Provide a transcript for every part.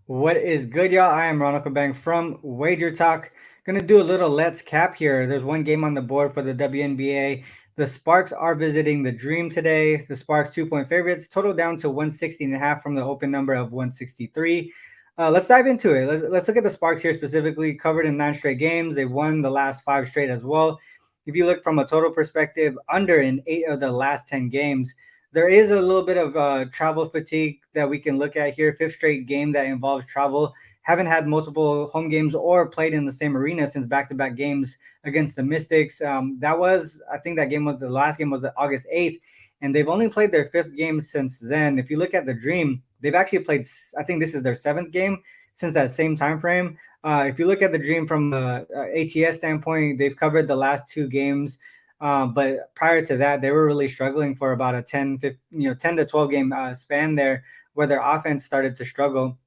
What is good, y'all? I am Ronald from WagerTalk. Gonna do a little let's cap here. There's one game on the board for the WNBA. The Sparks are visiting the Dream today. The Sparks 2-point favorites, total down to 160.5 from the open number of 163. Let's dive into it. Let's look at the Sparks here specifically. Covered in 9 straight games. They won the last 5 straight as well. If you look from a total perspective, under in 8 of the last 10 games. There is a little bit of travel fatigue that we can look at here. Fifth straight game that involves travel. Haven't had multiple home games or played in the same arena since back-to-back games against the Mystics. I think that game was the last game was August 8th, and they've only played their fifth game since then. If you look at the Dream, they've actually played, I think this is their seventh game since that same time frame. If you look at the Dream from the ATS standpoint, they've covered the last 2 games. But prior to that, they were really struggling for about a 10 to 12 game span there, where their offense started to struggle.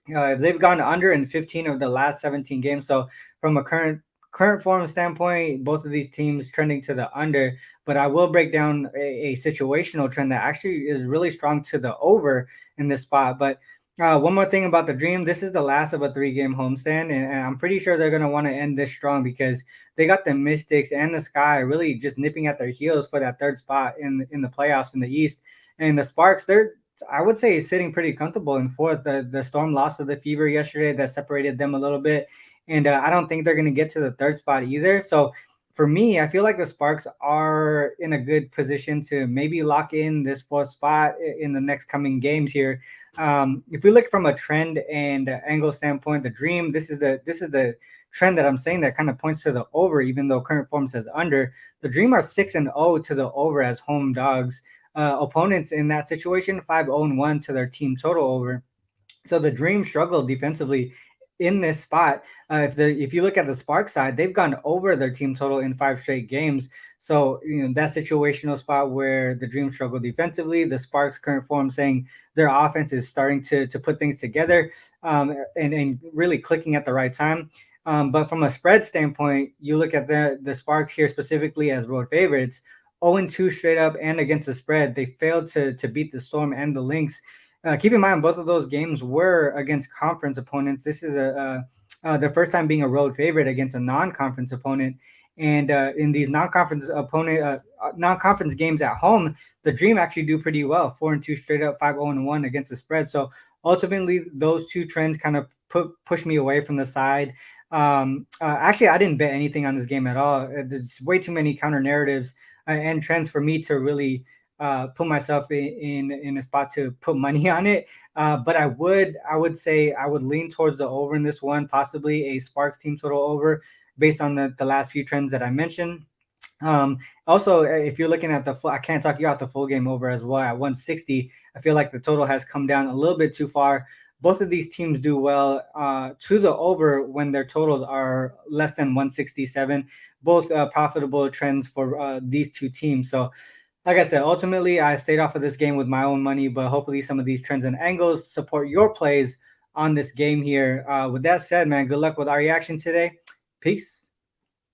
They've gone under in 15 of the last 17 games. So from a current form standpoint, both of these teams trending to the under. But I will break down a situational trend that actually is really strong to the over in this spot. But one more thing about the Dream, this is the last of a 3 game homestand, and I'm pretty sure they're going to want to end this strong because they got the Mystics and the Sky really just nipping at their heels for that third spot in the playoffs in the East. And the Sparks, they're, I would say, sitting pretty comfortable in fourth. The Storm lost to the Fever yesterday, that separated them a little bit, and I don't think they're going to get to the third spot either. So for me, I feel like the Sparks are in a good position to maybe lock in this fourth spot in the next coming games here. If we look from a trend and angle standpoint, the Dream, this is the trend that I'm saying that kind of points to the over, even though current form says under. The Dream are 6-0 to the over as home dogs. Opponents in that situation 5-0-1 to their team total over. So the Dream struggled defensively in this spot. If you look at the Spark side, they've gone over their team total in 5 straight games. So that situational spot where the Dream struggle defensively, the Sparks current form saying their offense is starting to put things together, and really clicking at the right time. But from a spread standpoint, you look at the Sparks here specifically as road favorites, 0-2 straight up and against the spread. They failed to beat the Storm and the Lynx. Keep in mind, both of those games were against conference opponents. This is the first time being a road favorite against a non-conference opponent. And in these non-conference games at home, the Dream actually do pretty well. 4-2 straight up, 5-0-1 against the spread. So ultimately, those two trends kind of push me away from the side. Actually, I didn't bet anything on this game at all. There's way too many counter narratives and trends for me to really put myself in a spot to put money on it. But I would say I would lean towards the over in this one, possibly a Sparks team total over based on the last few trends that I mentioned. Also, if you're looking at the full, I can't talk you out the full game over as well at 160. I feel like the total has come down a little bit too far. Both of these teams do well to the over when their totals are less than 167. Both profitable trends for these two teams. So like I said, ultimately, I stayed off of this game with my own money, but hopefully some of these trends and angles support your plays on this game here. With that said, man, good luck with our reaction today. Peace.